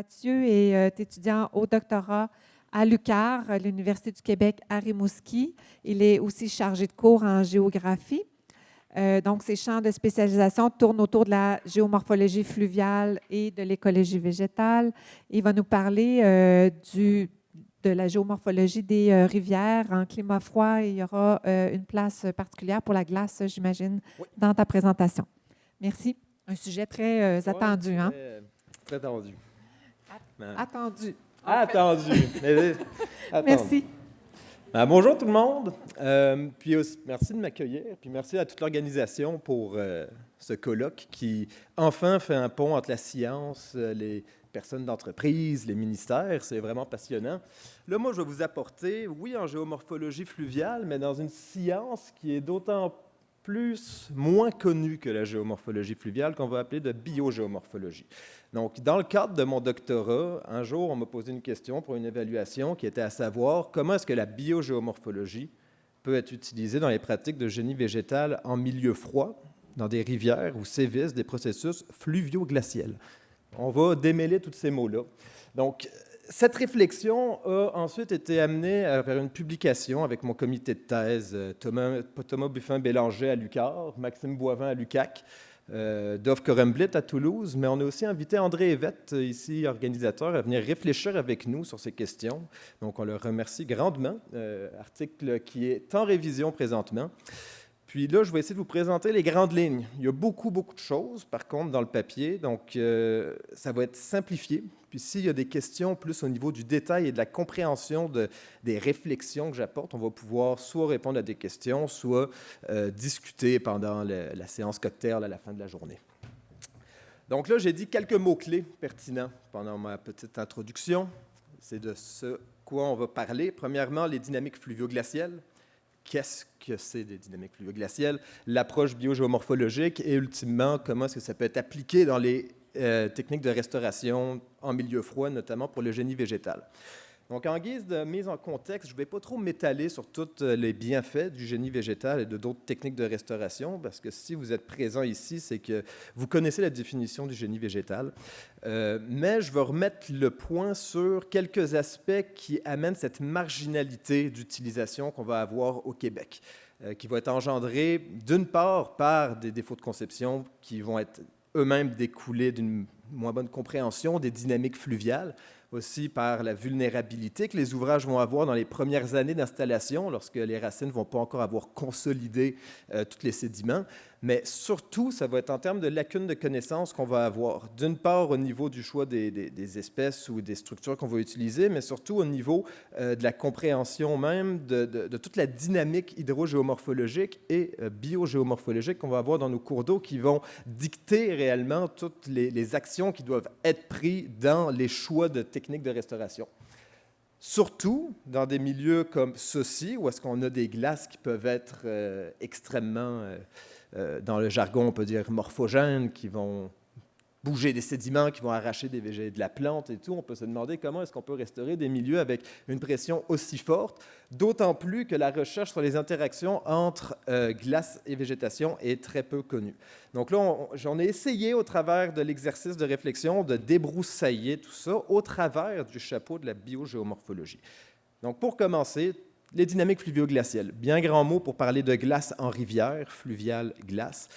Mathieu est étudiant au doctorat à l'UQAR, à l'Université du Québec à Rimouski. Il est aussi chargé de cours en géographie. Donc, ses champs de spécialisation tournent autour de la géomorphologie fluviale et de l'écologie végétale. Il va nous parler de la géomorphologie des rivières en climat froid. Il y aura une place particulière pour la glace, j'imagine, Oui. dans ta présentation. Merci. Un sujet très attendu, Ouais, hein? Très attendu. Attendu. Attendu. Attendu. Merci. Bonjour tout le monde. Puis aussi, merci de m'accueillir. Puis merci à toute l'organisation pour ce colloque qui, enfin, fait un pont entre la science, les personnes d'entreprise, les ministères. C'est vraiment passionnant. Là, moi, je vais vous apporter, oui, en géomorphologie fluviale, mais dans une science qui est d'autant moins connue que la géomorphologie fluviale, qu'on va appeler de biogéomorphologie. Donc, dans le cadre de mon doctorat, un jour, on m'a posé une question pour une évaluation qui était à savoir comment est-ce que la biogéomorphologie peut être utilisée dans les pratiques de génie végétal en milieu froid, dans des rivières où sévissent des processus fluvio-glaciels. On va démêler tous ces mots-là. Donc, cette réflexion a ensuite été amenée vers une publication avec mon comité de thèse, Thomas Buffin-Bélanger à l'UQAR, Maxime Boivin à l'UQAC, Dov Koremblit à Toulouse, mais on a aussi invité André Evette, ici organisateur, à venir réfléchir avec nous sur ces questions. Donc, on le remercie grandement. Article qui est en révision présentement. Puis là, je vais essayer de vous présenter les grandes lignes. Il y a beaucoup de choses, par contre, dans le papier, donc ça va être simplifié. Puis s'il y a des questions plus au niveau du détail et de la compréhension des réflexions que j'apporte, on va pouvoir soit répondre à des questions, soit discuter pendant la séance cocktail à la fin de la journée. Donc là, j'ai dit quelques mots-clés pertinents pendant ma petite introduction. C'est de ce quoi on va parler. Premièrement, les dynamiques fluvio-glaciales. Qu'est-ce que c'est des dynamiques fluvio-glaciales, l'approche biogéomorphologique et ultimement, comment est-ce que ça peut être appliqué dans les techniques de restauration en milieu froid, notamment pour le génie végétal. Donc, en guise de mise en contexte, je ne vais pas trop m'étaler sur tous les bienfaits du génie végétal et de d'autres techniques de restauration, parce que si vous êtes présent ici, c'est que vous connaissez la définition du génie végétal. Mais je vais remettre le point sur quelques aspects qui amènent cette marginalité d'utilisation qu'on va avoir au Québec, qui va être engendrée d'une part par des défauts de conception qui vont être eux-mêmes découlés d'une moins bonne compréhension des dynamiques fluviales, aussi par la vulnérabilité que les ouvrages vont avoir dans les premières années d'installation, lorsque les racines ne vont pas encore avoir consolidé tous les sédiments. Mais surtout, ça va être en termes de lacunes de connaissances qu'on va avoir. D'une part, au niveau du choix des espèces ou des structures qu'on va utiliser, mais surtout au niveau de la compréhension même de toute la dynamique hydrogéomorphologique et biogéomorphologique qu'on va avoir dans nos cours d'eau qui vont dicter réellement toutes les actions qui doivent être prises dans les choix de techniques de restauration. Surtout dans des milieux comme ceux-ci, où est-ce qu'on a des glaces qui peuvent être extrêmement, dans le jargon, on peut dire morphogènes, qui vont bouger des sédiments, qui vont arracher des végétaux de la plante et tout. On peut se demander comment est-ce qu'on peut restaurer des milieux avec une pression aussi forte, d'autant plus que la recherche sur les interactions entre glace et végétation est très peu connue. Donc là, j'en ai essayé au travers de l'exercice de réflexion de débroussailler tout ça au travers du chapeau de la biogéomorphologie. Donc pour commencer, les dynamiques fluvio-glaciales. Bien grand mot pour parler de glace en rivière, fluviale glace.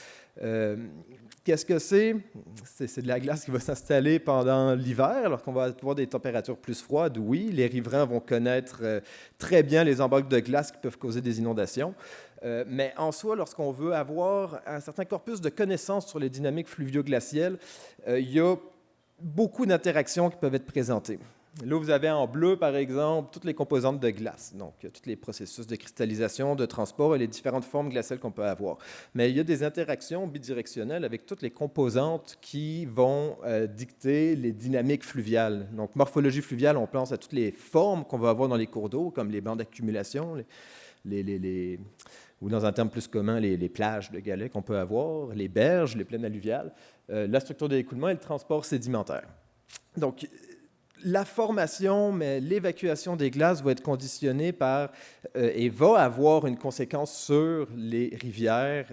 Qu'est-ce que c'est? C'est de la glace qui va s'installer pendant l'hiver, lorsqu'on va avoir des températures plus froides. Oui, les riverains vont connaître très bien les embâcles de glace qui peuvent causer des inondations. Mais en soi, lorsqu'on veut avoir un certain corpus de connaissances sur les dynamiques fluvio-glaciales, il y a beaucoup d'interactions qui peuvent être présentées. Là, vous avez en bleu, par exemple, toutes les composantes de glace, donc tous les processus de cristallisation, de transport et les différentes formes glaciales qu'on peut avoir. Mais il y a des interactions bidirectionnelles avec toutes les composantes qui vont dicter les dynamiques fluviales. Donc, morphologie fluviale, on pense à toutes les formes qu'on va avoir dans les cours d'eau, comme les bancs d'accumulation, ou dans un terme plus commun, les plages de galets qu'on peut avoir, les berges, les plaines alluviales, la structure de l'écoulement et le transport sédimentaire. Donc, la formation, mais l'évacuation des glaces va être conditionnée par et va avoir une conséquence sur les rivières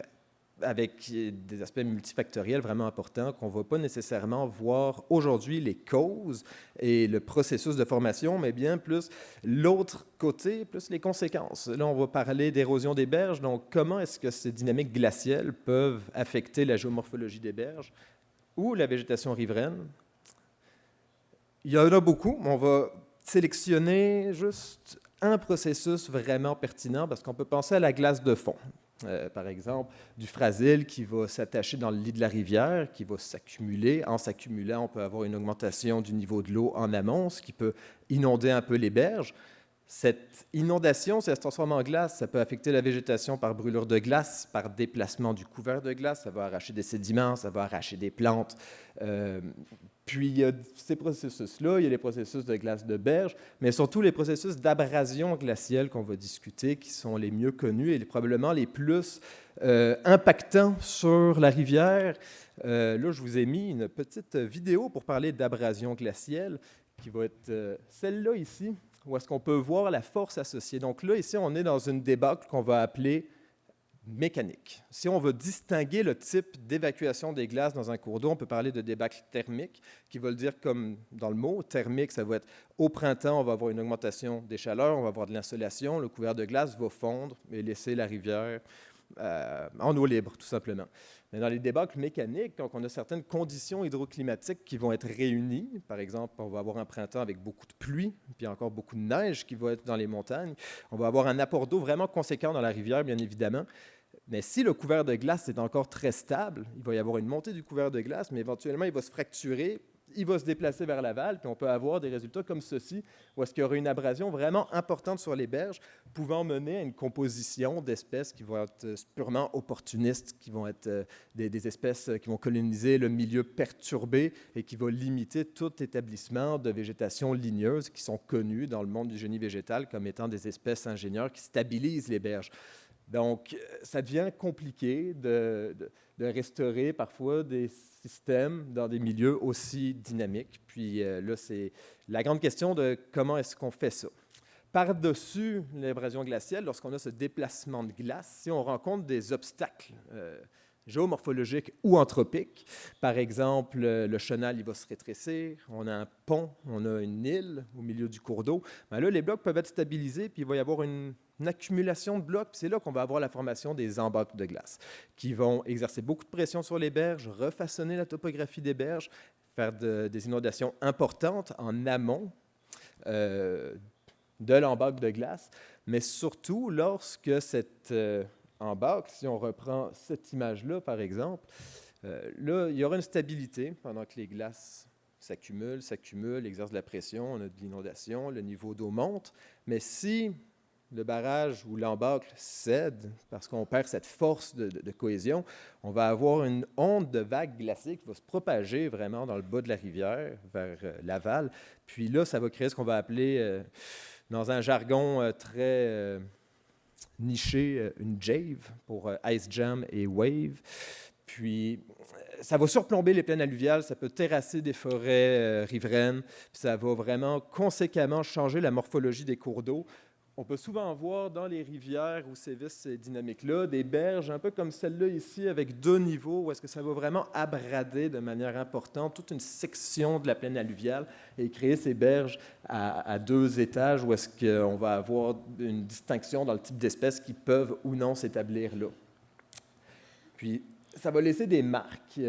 avec des aspects multifactoriels vraiment importants qu'on ne va pas nécessairement voir aujourd'hui les causes et le processus de formation, mais bien plus l'autre côté, plus les conséquences. Là, on va parler d'érosion des berges, donc comment est-ce que ces dynamiques glaciales peuvent affecter la géomorphologie des berges ou la végétation riveraine. Il y en a beaucoup, mais on va sélectionner juste un processus vraiment pertinent parce qu'on peut penser à la glace de fond. Par exemple, du frasil qui va s'attacher dans le lit de la rivière, qui va s'accumuler. En s'accumulant, on peut avoir une augmentation du niveau de l'eau en amont, ce qui peut inonder un peu les berges. Cette inondation, si elle se transforme en glace, ça peut affecter la végétation par brûlure de glace, par déplacement du couvert de glace, ça va arracher des sédiments, ça va arracher des plantes. Puis il y a ces processus-là, il y a les processus de glace de berge, mais surtout les processus d'abrasion glaciale qu'on va discuter, qui sont les mieux connus et probablement les plus impactants sur la rivière. Là, je vous ai mis une petite vidéo pour parler d'abrasion glaciale, qui va être celle-là ici, où est-ce qu'on peut voir la force associée. Donc là, ici, on est dans une débâcle qu'on va appeler mécanique. Si on veut distinguer le type d'évacuation des glaces dans un cours d'eau, on peut parler de débâcle thermique, qui veut le dire comme dans le mot. Thermique, ça va être au printemps, on va avoir une augmentation des chaleurs, on va avoir de l'insolation, le couvert de glace va fondre et laisser la rivière en eau libre, tout simplement. Mais dans les débâcles mécaniques, donc on a certaines conditions hydroclimatiques qui vont être réunies. Par exemple, on va avoir un printemps avec beaucoup de pluie, puis encore beaucoup de neige qui va être dans les montagnes. On va avoir un apport d'eau vraiment conséquent dans la rivière, bien évidemment. Mais si le couvert de glace est encore très stable, il va y avoir une montée du couvert de glace, mais éventuellement, il va se fracturer, il va se déplacer vers l'aval, puis on peut avoir des résultats comme ceci, où est-ce qu'il y aura une abrasion vraiment importante sur les berges, pouvant mener à une composition d'espèces qui vont être purement opportunistes, qui vont être des espèces qui vont coloniser le milieu perturbé et qui vont limiter tout établissement de végétation ligneuse qui sont connus dans le monde du génie végétal comme étant des espèces ingénieurs qui stabilisent les berges. Donc, ça devient compliqué de restaurer parfois des systèmes dans des milieux aussi dynamiques. Puis là, c'est la grande question de comment est-ce qu'on fait ça. Par-dessus l'abrasion glaciale, lorsqu'on a ce déplacement de glace, si on rencontre des obstacles géomorphologiques ou anthropiques, par exemple, le chenal il va se rétrécir, on a un pont, on a une île au milieu du cours d'eau, bien là, les blocs peuvent être stabilisés, puis il va y avoir une accumulation de blocs, puis c'est là qu'on va avoir la formation des embâcles de glace, qui vont exercer beaucoup de pression sur les berges, refaçonner la topographie des berges, faire des inondations importantes en amont de l'embâcle de glace, mais surtout lorsque cette embâcle, si on reprend cette image-là, par exemple, là, il y aura une stabilité pendant que les glaces s'accumulent, exercent de la pression, on a de l'inondation, le niveau d'eau monte, mais si le barrage ou l'embâcle cède parce qu'on perd cette force de cohésion, on va avoir une onde de vagues glacées qui va se propager vraiment dans le bas de la rivière, vers l'aval. Puis là, ça va créer ce qu'on va appeler, dans un jargon très niché, une JAVE pour Ice Jam et Wave. Puis ça va surplomber les plaines alluviales, ça peut terrasser des forêts riveraines, puis ça va vraiment conséquemment changer la morphologie des cours d'eau. On peut souvent voir dans les rivières où sévissent ces dynamiques-là des berges un peu comme celle-là ici, avec deux niveaux, où est-ce que ça va vraiment abrader de manière importante toute une section de la plaine alluviale et créer ces berges à deux étages, où est-ce qu'on va avoir une distinction dans le type d'espèces qui peuvent ou non s'établir là. Puis, ça va laisser des marques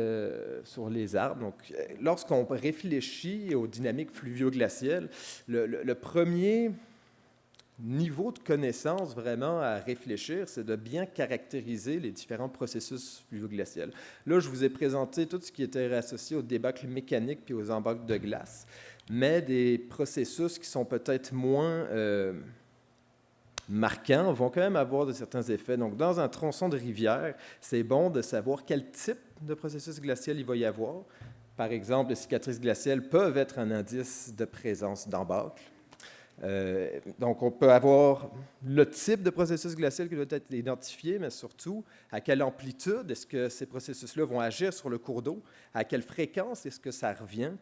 sur les arbres. Donc, lorsqu'on réfléchit aux dynamiques fluvio-glaciales, le premier niveau de connaissance vraiment à réfléchir, c'est de bien caractériser les différents processus fluvio-glaciaux. Là, je vous ai présenté tout ce qui était associé aux débâcles mécaniques puis aux embâcles de glace, mais des processus qui sont peut-être moins marquants vont quand même avoir de certains effets. Donc, dans un tronçon de rivière, c'est bon de savoir quel type de processus glacial il va y avoir. Par exemple, les cicatrices glaciales peuvent être un indice de présence d'embâcles. Donc, on peut avoir le type de processus glacial qui doit être identifié, mais surtout à quelle amplitude est-ce que ces processus-là vont agir sur le cours d'eau, à quelle fréquence est-ce que ça revient.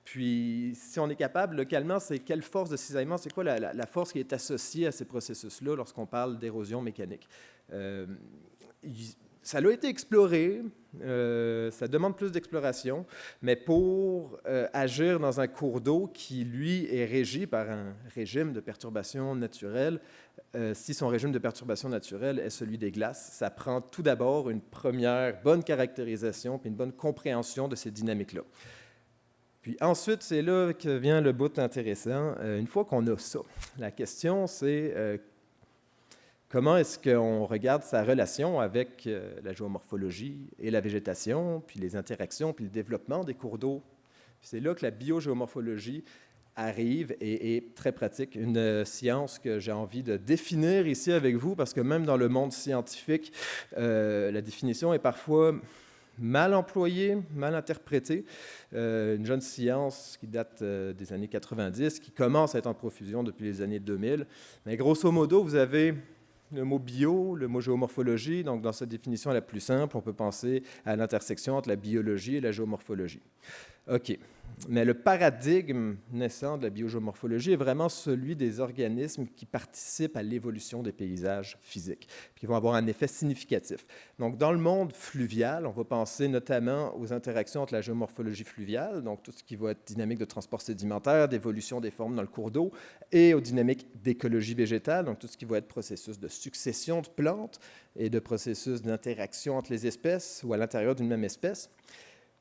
Puis, si on est capable, localement, c'est quelle force de cisaillement, c'est quoi la force qui est associée à ces processus-là lorsqu'on parle d'érosion mécanique. ça a été exploré, ça demande plus d'exploration, mais pour agir dans un cours d'eau qui, lui, est régi par un régime de perturbation naturelle, si son régime de perturbation naturelle est celui des glaces, ça prend tout d'abord une première bonne caractérisation puis une bonne compréhension de ces dynamiques-là. Puis ensuite, c'est là que vient le bout intéressant. Une fois qu'on a ça, la question, c'est comment est-ce qu'on regarde sa relation avec la géomorphologie et la végétation, puis les interactions, puis le développement des cours d'eau. C'est là que la biogéomorphologie arrive et est très pratique, une science que j'ai envie de définir ici avec vous, parce que même dans le monde scientifique, la définition est parfois mal employée, mal interprétée. Une jeune science qui date des années 90, qui commence à être en profusion depuis les années 2000. Mais grosso modo, vous avez le mot bio, le mot géomorphologie. Donc, dans cette définition la plus simple, on peut penser à l'intersection entre la biologie et la géomorphologie. OK. Mais le paradigme naissant de la biogéomorphologie est vraiment celui des organismes qui participent à l'évolution des paysages physiques, qui vont avoir un effet significatif. Donc, dans le monde fluvial, on va penser notamment aux interactions entre la géomorphologie fluviale, donc tout ce qui va être dynamique de transport sédimentaire, d'évolution des formes dans le cours d'eau, et aux dynamiques d'écologie végétale, donc tout ce qui va être processus de succession de plantes et de processus d'interaction entre les espèces ou à l'intérieur d'une même espèce.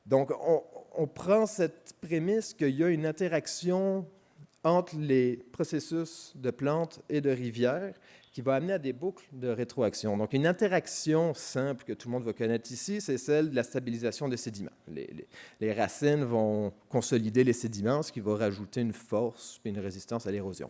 Donc, on prend cette prémisse qu'il y a une interaction entre les processus de plantes et de rivières qui va amener à des boucles de rétroaction. Donc, une interaction simple que tout le monde va connaître ici, c'est celle de la stabilisation des sédiments. Les racines vont consolider les sédiments, ce qui va rajouter une force et une résistance à l'érosion.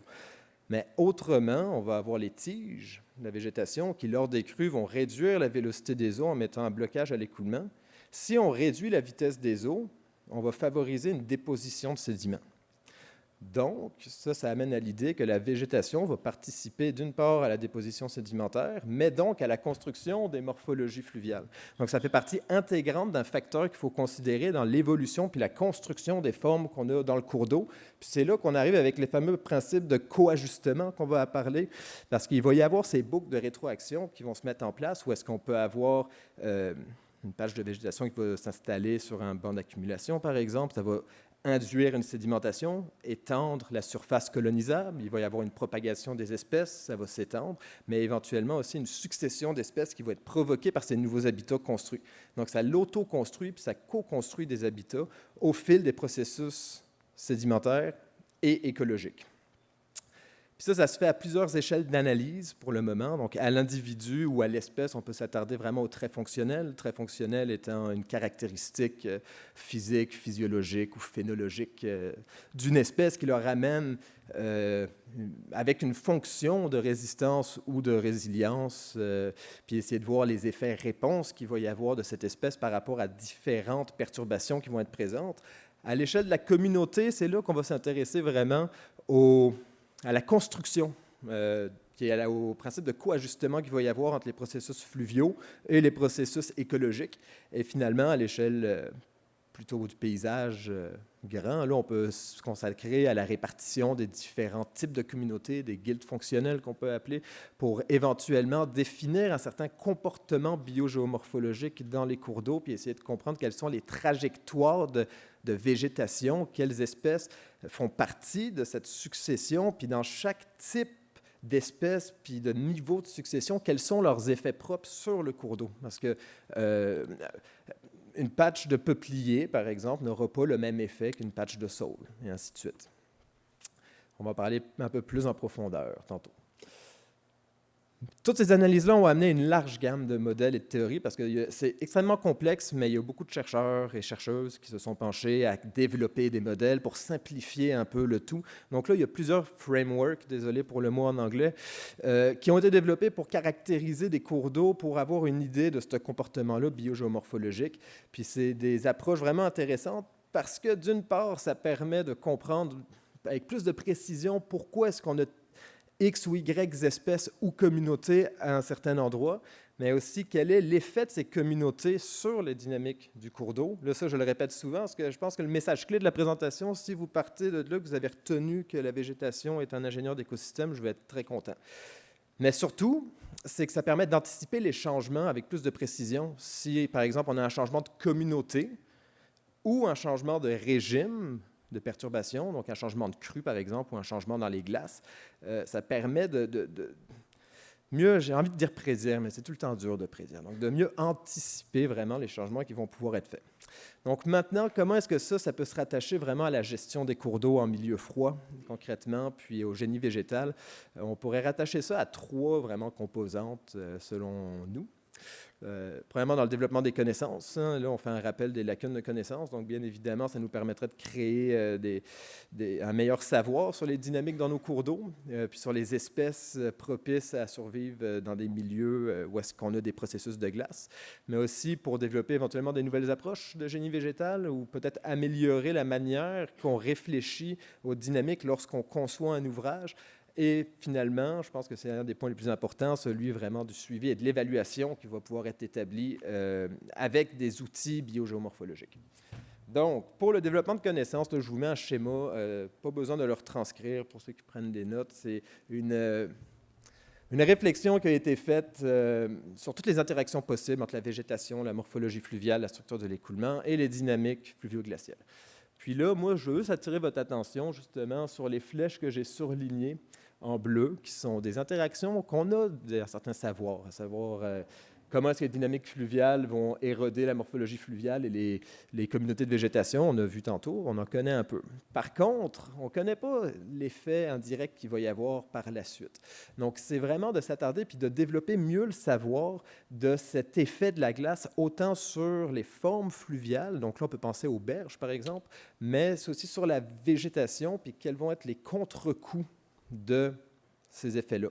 Mais autrement, on va avoir les tiges de la végétation qui, lors des crues, vont réduire la vélocité des eaux en mettant un blocage à l'écoulement. Si on réduit la vitesse des eaux, on va favoriser une déposition de sédiments. Donc, ça amène à l'idée que la végétation va participer d'une part à la déposition sédimentaire, mais donc à la construction des morphologies fluviales. Donc, ça fait partie intégrante d'un facteur qu'il faut considérer dans l'évolution puis la construction des formes qu'on a dans le cours d'eau. Puis c'est là qu'on arrive avec les fameux principes de coajustement qu'on va parler, parce qu'il va y avoir ces boucles de rétroaction qui vont se mettre en place, où est-ce qu'on peut avoir une page de végétation qui va s'installer sur un banc d'accumulation, par exemple. Ça va induire une sédimentation, étendre la surface colonisable. Il va y avoir une propagation des espèces, ça va s'étendre, mais éventuellement aussi une succession d'espèces qui va être provoquée par ces nouveaux habitats construits. Donc, ça l'auto-construit puis ça co-construit des habitats au fil des processus sédimentaires et écologiques. Puis ça se fait à plusieurs échelles d'analyse pour le moment. Donc, à l'individu ou à l'espèce, on peut s'attarder vraiment au trait fonctionnel. Le trait fonctionnel étant une caractéristique physique, physiologique ou phénologique d'une espèce qui leur amène avec une fonction de résistance ou de résilience, puis essayer de voir les effets réponses qu'il va y avoir de cette espèce par rapport à différentes perturbations qui vont être présentes. À l'échelle de la communauté, c'est là qu'on va s'intéresser vraiment à la construction, qui est au principe de coajustement qu'il va y avoir entre les processus fluviaux et les processus écologiques. Et finalement, à l'échelle plutôt du paysage grand, là, on peut se consacrer à la répartition des différents types de communautés, des guildes fonctionnelles qu'on peut appeler, pour éventuellement définir un certain comportement biogéomorphologique dans les cours d'eau, puis essayer de comprendre quelles sont les trajectoires de végétation, quelles espèces font partie de cette succession, puis dans chaque type d'espèces, puis de niveau de succession, quels sont leurs effets propres sur le cours d'eau. Parce que une patch de peuplier, par exemple, n'aura pas le même effet qu'une patch de saule, et ainsi de suite. On va parler un peu plus en profondeur tantôt. Toutes ces analyses-là ont amené une large gamme de modèles et de théories parce que c'est extrêmement complexe, mais il y a beaucoup de chercheurs et chercheuses qui se sont penchés à développer des modèles pour simplifier un peu le tout. Donc là, il y a plusieurs frameworks, désolé pour le mot en anglais, qui ont été développés pour caractériser des cours d'eau, pour avoir une idée de ce comportement-là biogéomorphologique. Puis c'est des approches vraiment intéressantes parce que d'une part, ça permet de comprendre avec plus de précision pourquoi est-ce qu'on a X ou Y espèces ou communautés à un certain endroit, mais aussi quel est l'effet de ces communautés sur les dynamiques du cours d'eau. Là, ça, je le répète souvent, parce que je pense que le message clé de la présentation, si vous partez de là, que vous avez retenu que la végétation est un ingénieur d'écosystème, je vais être très content. Mais surtout, c'est que ça permet d'anticiper les changements avec plus de précision. Si, par exemple, on a un changement de communauté ou un changement de régime de perturbation, donc un changement de crue, par exemple, ou un changement dans les glaces, ça permet de mieux, j'ai envie de dire prédire, mais c'est tout le temps dur de prédire, donc de mieux anticiper vraiment les changements qui vont pouvoir être faits. Donc maintenant, comment est-ce que ça peut se rattacher vraiment à la gestion des cours d'eau en milieu froid, concrètement, puis au génie végétal? On pourrait rattacher ça à 3 vraiment composantes, selon nous. Premièrement, dans le développement des connaissances, hein, là, on fait un rappel des lacunes de connaissances, donc bien évidemment, ça nous permettrait de créer un meilleur savoir sur les dynamiques dans nos cours d'eau, puis sur les espèces propices à survivre dans des milieux où est-ce qu'on a des processus de glace, mais aussi pour développer éventuellement des nouvelles approches de génie végétal ou peut-être améliorer la manière qu'on réfléchit aux dynamiques lorsqu'on conçoit un ouvrage. Et finalement, je pense que c'est un des points les plus importants, celui vraiment du suivi et de l'évaluation qui va pouvoir être établi avec des outils biogéomorphologiques. Donc, pour le développement de connaissances, là, je vous mets un schéma, pas besoin de le retranscrire pour ceux qui prennent des notes. C'est une réflexion qui a été faite sur toutes les interactions possibles entre la végétation, la morphologie fluviale, la structure de l'écoulement et les dynamiques fluvio-glaciales. Puis là, moi, je veux attirer votre attention justement sur les flèches que j'ai surlignées en bleu, qui sont des interactions qu'on a d'un certain savoir, à savoir comment est-ce que les dynamiques fluviales vont éroder la morphologie fluviale et les communautés de végétation. On a vu tantôt, on en connaît un peu. Par contre, on ne connaît pas l'effet indirect qu'il va y avoir par la suite. Donc, c'est vraiment de s'attarder puis de développer mieux le savoir de cet effet de la glace, autant sur les formes fluviales, donc là, on peut penser aux berges, par exemple, mais c'est aussi sur la végétation, puis quels vont être les contre-coups de ces effets-là.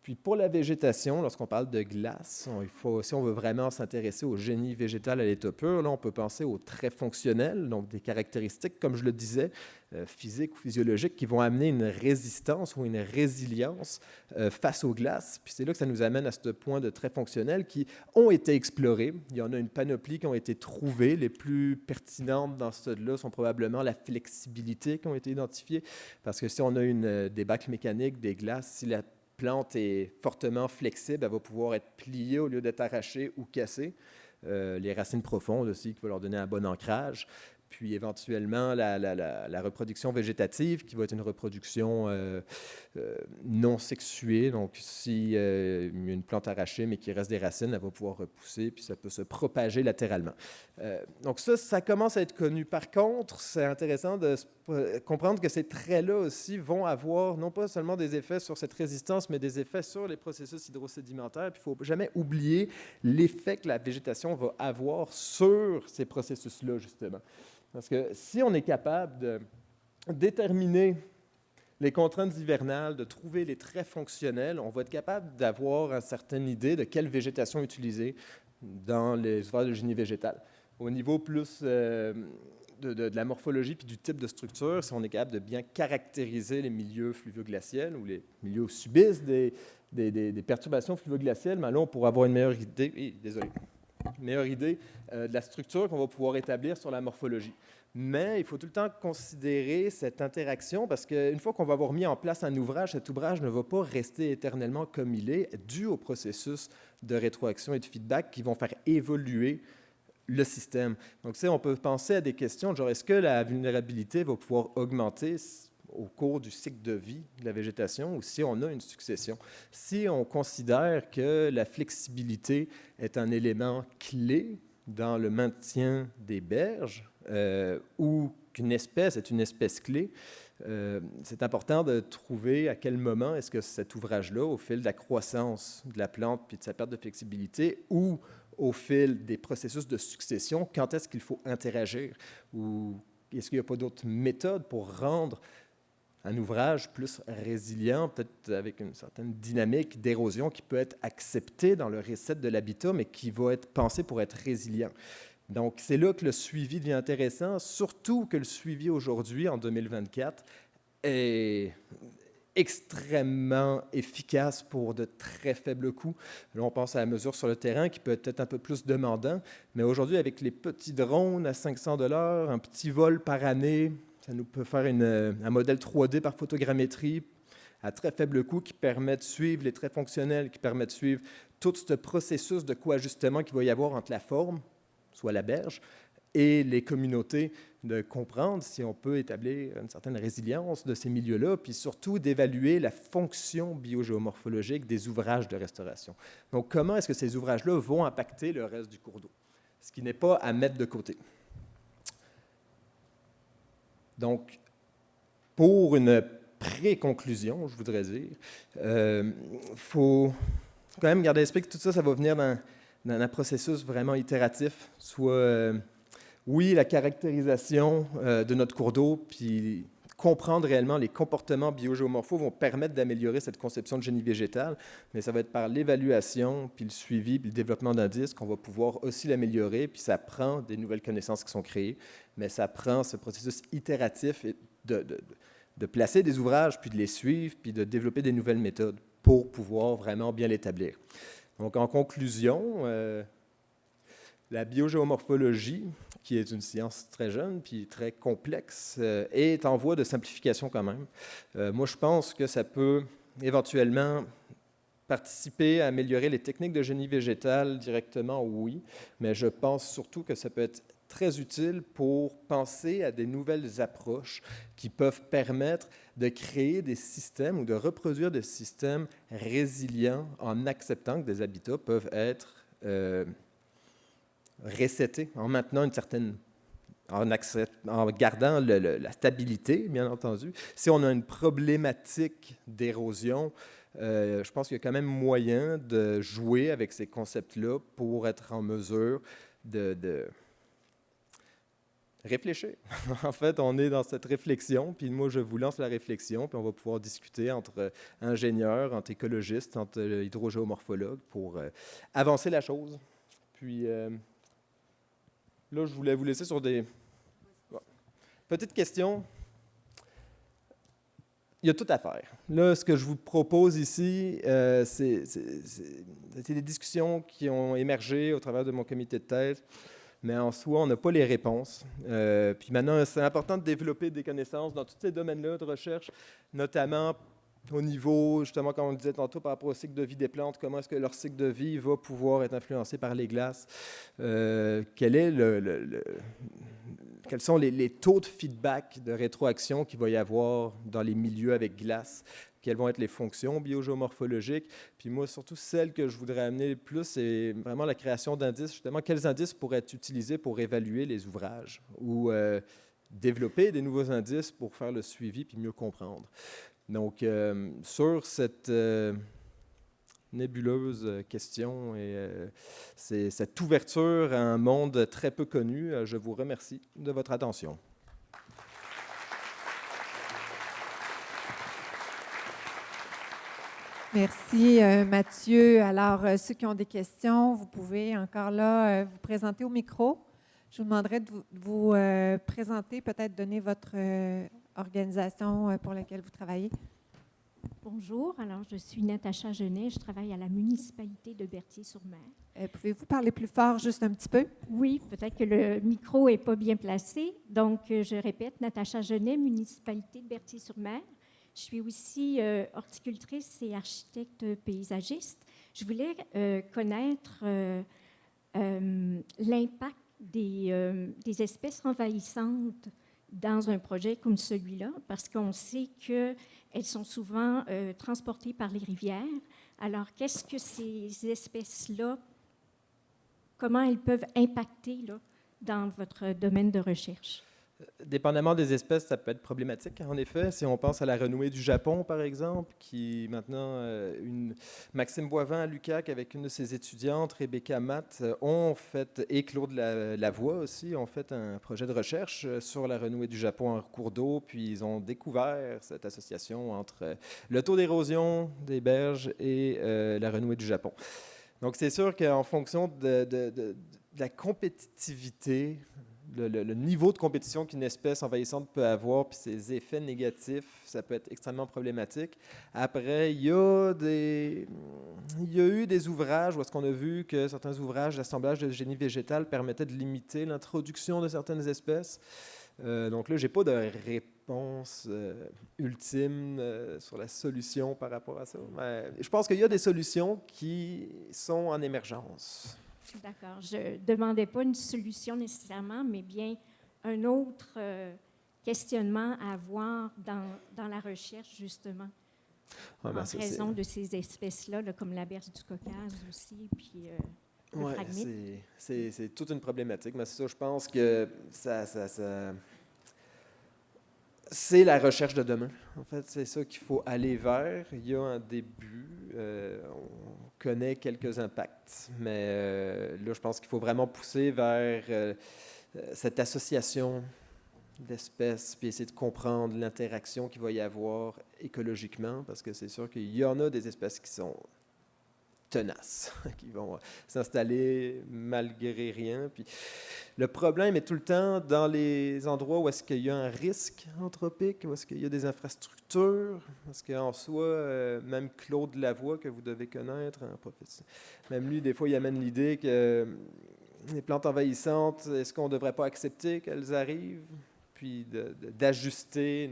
Puis pour la végétation, lorsqu'on parle de glace, si on veut vraiment s'intéresser au génie végétal à l'état pur, là, on peut penser aux traits fonctionnels, donc des caractéristiques, comme je le disais, physiques ou physiologiques, qui vont amener une résistance ou une résilience face aux glaces. Puis c'est là que ça nous amène à ce point de traits fonctionnels qui ont été explorés. Il y en a une panoplie qui ont été trouvées. Les plus pertinentes dans ce stade-là sont probablement la flexibilité qui ont été identifiées, parce que si on a une débâcle mécanique des glaces, si la plante est fortement flexible, elle va pouvoir être pliée au lieu d'être arrachée ou cassée. Les racines profondes aussi, qui vont leur donner un bon ancrage. Puis éventuellement, la reproduction végétative, qui va être une reproduction non sexuée. Donc, si il y a une plante arrachée, mais qu'il reste des racines, elle va pouvoir repousser, puis ça peut se propager latéralement. Donc ça commence à être connu. Par contre, c'est intéressant de comprendre que ces traits-là aussi vont avoir non pas seulement des effets sur cette résistance, mais des effets sur les processus hydrosédimentaires. Puis il ne faut jamais oublier l'effet que la végétation va avoir sur ces processus-là, justement. Parce que si on est capable de déterminer les contraintes hivernales, de trouver les traits fonctionnels, on va être capable d'avoir une certaine idée de quelle végétation utiliser dans les ouvrages de génie végétal. Au niveau plus de la morphologie puis du type de structure, si on est capable de bien caractériser les milieux fluvio-glaciels ou les milieux où subissent des perturbations fluvio-glaciales, là, on pourra avoir une meilleure idée, de la structure qu'on va pouvoir établir sur la morphologie. Mais il faut tout le temps considérer cette interaction parce qu'une fois qu'on va avoir mis en place un ouvrage, cet ouvrage ne va pas rester éternellement comme il est, dû au processus de rétroaction et de feedback qui vont faire évoluer le système. Donc, on peut penser à des questions genre est-ce que la vulnérabilité va pouvoir augmenter au cours du cycle de vie de la végétation ou si on a une succession. Si on considère que la flexibilité est un élément clé dans le maintien des berges ou qu'une espèce est une espèce clé, c'est important de trouver à quel moment est-ce que cet ouvrage-là, au fil de la croissance de la plante puis de sa perte de flexibilité ou au fil des processus de succession, quand est-ce qu'il faut interagir ou est-ce qu'il n'y a pas d'autres méthodes pour rendre un ouvrage plus résilient, peut-être avec une certaine dynamique d'érosion qui peut être acceptée dans le récit de l'habitat, mais qui va être pensé pour être résilient. Donc, c'est là que le suivi devient intéressant, surtout que le suivi aujourd'hui, en 2024, est extrêmement efficace pour de très faibles coûts. Là, on pense à la mesure sur le terrain qui peut être un peu plus demandant, mais aujourd'hui, avec les petits drones à 500 $, un petit vol par année, ça nous peut faire un modèle 3D par photogrammétrie à très faible coût qui permet de suivre les traits fonctionnels, qui permet de suivre tout ce processus de co-ajustement qu'il va y avoir entre la forme, soit la berge, et les communautés, de comprendre si on peut établir une certaine résilience de ces milieux-là, puis surtout d'évaluer la fonction biogéomorphologique des ouvrages de restauration. Donc, comment est-ce que ces ouvrages-là vont impacter le reste du cours d'eau? Ce qui n'est pas à mettre de côté. Donc, pour une pré-conclusion, je voudrais dire, faut quand même garder à l'esprit que tout ça, ça va venir dans un processus vraiment itératif, soit, oui, la caractérisation de notre cours d'eau, puis comprendre réellement les comportements biogéomorphaux vont permettre d'améliorer cette conception de génie végétal, mais ça va être par l'évaluation, puis le suivi, puis le développement d'indices qu'on va pouvoir aussi l'améliorer, puis ça prend des nouvelles connaissances qui sont créées, mais ça prend ce processus itératif de placer des ouvrages, puis de les suivre, puis de développer des nouvelles méthodes pour pouvoir vraiment bien l'établir. Donc, en conclusion, la biogéomorphologie, qui est une science très jeune puis très complexe, est en voie de simplification quand même. Moi, je pense que ça peut éventuellement participer à améliorer les techniques de génie végétal directement, oui, mais je pense surtout que ça peut être très utile pour penser à des nouvelles approches qui peuvent permettre de créer des systèmes ou de reproduire des systèmes résilients en acceptant que des habitats peuvent être resetés, en maintenant une certaine, en gardant la stabilité, bien entendu. Si on a une problématique d'érosion, je pense qu'il y a quand même moyen de jouer avec ces concepts-là pour être en mesure de réfléchir. En fait, on est dans cette réflexion, puis moi, je vous lance la réflexion, puis on va pouvoir discuter entre ingénieurs, entre écologistes, entre hydrogéomorphologues pour avancer la chose. Puis là, je voulais vous laisser sur des petites questions. Il y a tout à faire. Là, ce que je vous propose ici, c'est des discussions qui ont émergé au travers de mon comité de thèse, mais en soi, on n'a pas les réponses. Puis maintenant, c'est important de développer des connaissances dans tous ces domaines-là de recherche, notamment au niveau, justement, comme on le disait tantôt, par rapport au cycle de vie des plantes, comment est-ce que leur cycle de vie va pouvoir être influencé par les glaces? Quels sont les taux de feedback, de rétroaction qu'il va y avoir dans les milieux avec glace? Quelles vont être les fonctions biogéomorphologiques? Puis moi, surtout, celle que je voudrais amener le plus, c'est vraiment la création d'indices. Justement, quels indices pourraient être utilisés pour évaluer les ouvrages ou développer des nouveaux indices pour faire le suivi puis mieux comprendre. Donc, sur cette nébuleuse question et cette ouverture à un monde très peu connu, je vous remercie de votre attention. Merci, Mathieu. Alors, ceux qui ont des questions, vous pouvez encore là vous présenter au micro. Je vous demanderai de vous présenter, peut-être donner votre organisation pour laquelle vous travaillez. Bonjour, alors je suis Natacha Genet, je travaille à la municipalité de Berthier-sur-Mer. Pouvez-vous parler plus fort juste un petit peu? Oui, peut-être que le micro n'est pas bien placé. Donc, je répète, Natacha Genet, municipalité de Berthier-sur-Mer. Je suis aussi horticultrice et architecte paysagiste. Je voulais connaître l'impact des espèces envahissantes dans un projet comme celui-là, parce qu'on sait qu'elles sont souvent transportées par les rivières. Alors, qu'est-ce que ces espèces-là, comment elles peuvent impacter là, dans votre domaine de recherche? Dépendamment des espèces, ça peut être problématique, en effet. Si on pense à la renouée du Japon, par exemple, qui maintenant, Maxime Boivin à l'UQAC, avec une de ses étudiantes, Rebecca Matt, et Claude Lavoie aussi, ont fait un projet de recherche sur la renouée du Japon en cours d'eau, puis ils ont découvert cette association entre le taux d'érosion des berges et la renouée du Japon. Donc, c'est sûr qu'en fonction de la compétitivité le niveau de compétition qu'une espèce envahissante peut avoir, puis ses effets négatifs, ça peut être extrêmement problématique. Après, il y a eu des ouvrages où est-ce qu'on a vu que certains ouvrages d'assemblage de génie végétal permettaient de limiter l'introduction de certaines espèces. Donc là, je n'ai pas de réponse ultime sur la solution par rapport à ça. Mais je pense qu'il y a des solutions qui sont en émergence. D'accord. Je ne demandais pas une solution nécessairement, mais bien un autre questionnement à avoir dans la recherche, justement, Ouais, ben en raison de ces espèces-là, là, comme la berce du Caucase aussi, puis le Ouais, phragmite. c'est toute une problématique, mais c'est ça, je pense que c'est la recherche de demain. En fait, c'est ça qu'il faut aller vers. Il y a un début, on connaît quelques impacts, mais là, je pense qu'il faut vraiment pousser vers cette association d'espèces, puis essayer de comprendre l'interaction qu'il va y avoir écologiquement, parce que c'est sûr qu'il y en a des espèces qui sont tenaces, qui vont s'installer malgré rien. Puis le problème est tout le temps dans les endroits où est-ce qu'il y a un risque anthropique, où est-ce qu'il y a des infrastructures, parce qu'en soi, même Claude Lavoie, que vous devez connaître, hein, même lui, des fois, il amène l'idée que les plantes envahissantes, est-ce qu'on ne devrait pas accepter qu'elles arrivent, puis d'ajuster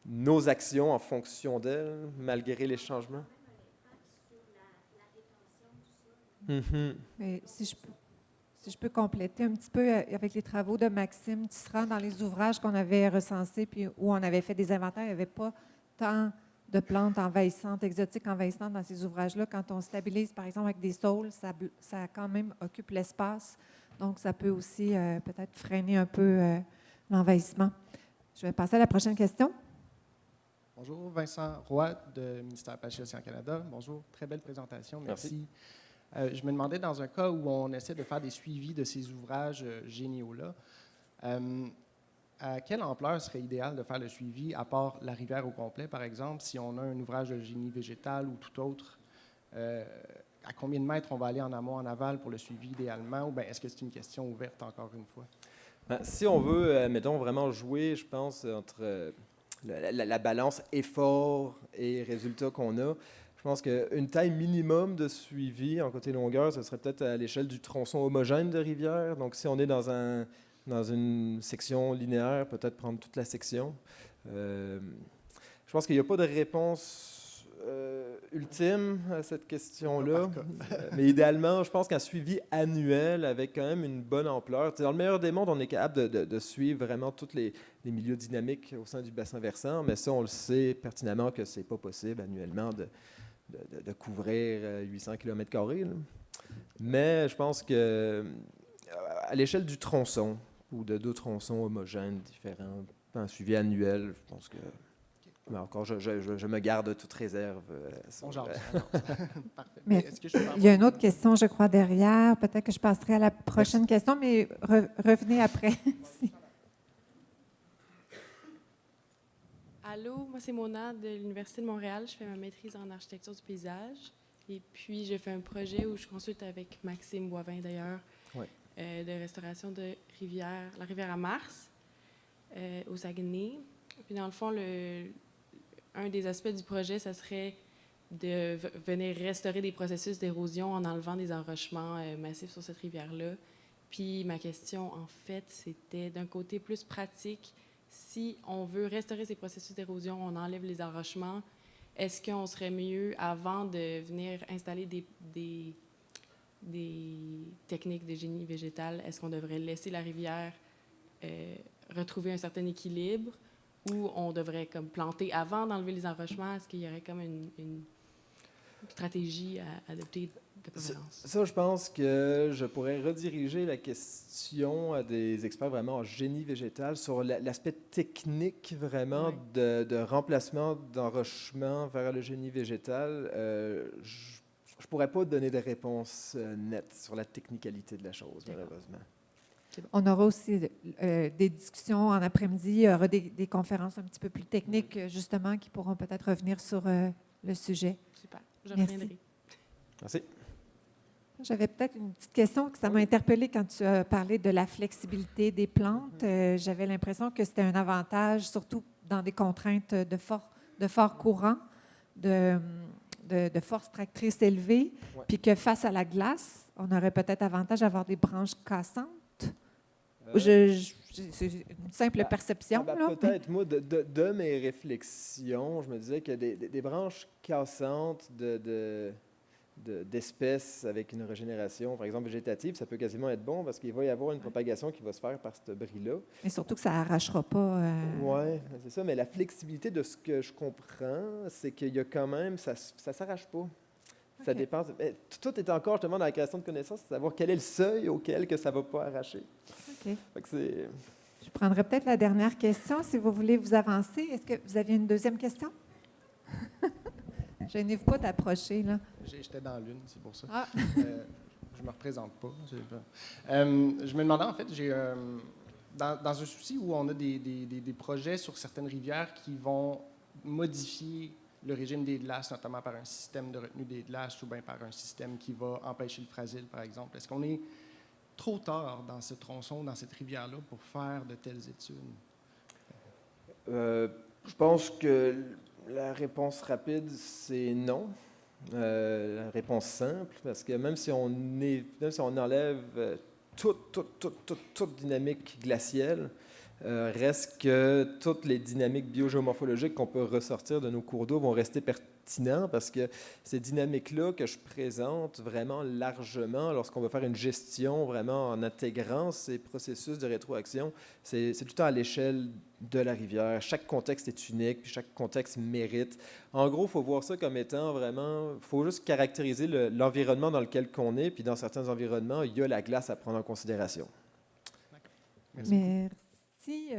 nos actions en fonction d'elles, malgré les changements? Mm-hmm. Mais si je peux compléter un petit peu avec les travaux de Maxime Tisserand dans les ouvrages qu'on avait recensés puis où on avait fait des inventaires, il n'y avait pas tant de plantes envahissantes, exotiques envahissantes dans ces ouvrages-là. Quand on stabilise, par exemple, avec des saules, ça quand même occupe l'espace. Donc, ça peut aussi peut-être freiner un peu l'envahissement. Je vais passer à la prochaine question. Bonjour, Vincent Roy du ministère Pêche et Océan Canada. Bonjour, très belle présentation, merci. Je me demandais, dans un cas où on essaie de faire des suivis de ces ouvrages géniaux-là, à quelle ampleur serait idéal de faire le suivi, à part la rivière au complet, par exemple, si on a un ouvrage de génie végétal ou tout autre, à combien de mètres on va aller en amont, en aval pour le suivi idéalement, ou bien est-ce que c'est une question ouverte encore une fois? Ben, si on veut, mettons, vraiment jouer, je pense, entre la balance effort et résultat qu'on a, je pense qu'une taille minimum de suivi en côté longueur, ce serait peut-être à l'échelle du tronçon homogène de rivière. Donc, si on est dans une section linéaire, peut-être prendre toute la section. Je pense qu'il n'y a pas de réponse ultime à cette question-là. Mais idéalement, je pense qu'un suivi annuel avec quand même une bonne ampleur. Dans le meilleur des mondes, on est capable de suivre vraiment tous les milieux dynamiques au sein du bassin versant, mais ça, on le sait pertinemment que ce n'est pas possible annuellement de couvrir 800 km². Mais je pense que à l'échelle du tronçon ou de 2 tronçons homogènes différents, un suivi annuel, je pense que... Mais encore, je me garde toute réserve. Parfait. Mais il y a une autre question, je crois, derrière. Peut-être que je passerai à la prochaine question, mais revenez après. Allô, moi c'est Mona de l'Université de Montréal. Je fais ma maîtrise en architecture du paysage. Et puis, j'ai fait un projet où je consulte avec Maxime Boivin, d'ailleurs, de restauration de la rivière à Mars, au Saguenay. Puis, dans le fond, un des aspects du projet, ça serait de venir restaurer des processus d'érosion en enlevant des enrochements massifs sur cette rivière-là. Puis, ma question, en fait, c'était d'un côté plus pratique. Si on veut restaurer ces processus d'érosion, on enlève les enrochements, est-ce qu'on serait mieux, avant de venir installer des techniques de génie végétal, est-ce qu'on devrait laisser la rivière retrouver un certain équilibre ou on devrait comme planter avant d'enlever les enrochements? Est-ce qu'il y aurait comme une stratégie à adopter de préférence? Ça, je pense que je pourrais rediriger la question à des experts vraiment en génie végétal sur l'aspect technique vraiment de remplacement d'enrochement vers le génie végétal. Je ne pourrais pas donner de réponse nette sur la technicalité de la chose, malheureusement. On aura aussi des discussions en après-midi. Il y aura des conférences un petit peu plus techniques, justement, qui pourront peut-être revenir sur le sujet. Super, je reviendrai. Merci. J'avais peut-être une petite question que ça m'a interpellée quand tu as parlé de la flexibilité des plantes. J'avais l'impression que c'était un avantage, surtout dans des contraintes de fort courant, de force tractrice élevée, Ouais. puis que face à la glace, on aurait peut-être avantage à avoir des branches cassantes. C'est une simple perception. Là, mais- Peut-être, moi, de mes réflexions, je me disais que des branches cassantes d'espèces avec une régénération, par exemple végétative, ça peut quasiment être bon parce qu'il va y avoir une propagation qui va se faire par ce bris-là. Mais surtout que ça n'arrachera pas. Oui, c'est ça. Mais la flexibilité de ce que je comprends, c'est qu'il y a quand même, ça ne s'arrache pas. Ça OK. dépend. Mais tout est encore justement dans la création de connaissances, c'est savoir quel est le seuil auquel que ça ne va pas arracher. OK. Fait que c'est... Je prendrai peut-être la dernière question si vous voulez vous avancer. Est-ce que vous aviez une deuxième question? Gênez-vous pas d'approcher, là. J'étais dans l'une, c'est pour ça. Ah. Je me représente pas. Je me demandais, en fait, dans un souci où on a des projets sur certaines rivières qui vont modifier le régime des glaces, notamment par un système de retenue des glaces ou bien par un système qui va empêcher le fragile, par exemple. Est-ce qu'on est trop tard dans ce tronçon, dans cette rivière-là, pour faire de telles études? Je pense que la réponse rapide, c'est non. La réponse simple, parce que même si on enlève toute dynamique glaciale, reste que toutes les dynamiques biogéomorphologiques qu'on peut ressortir de nos cours d'eau vont rester pertinents parce que ces dynamiques-là que je présente vraiment largement lorsqu'on va faire une gestion vraiment en intégrant ces processus de rétroaction, c'est tout le temps à l'échelle de la rivière. Chaque contexte est unique, puis chaque contexte mérite. En gros, il faut voir ça comme étant vraiment, il faut juste caractériser l'environnement dans lequel on est, puis dans certains environnements, il y a la glace à prendre en considération. Merci beaucoup. Merci.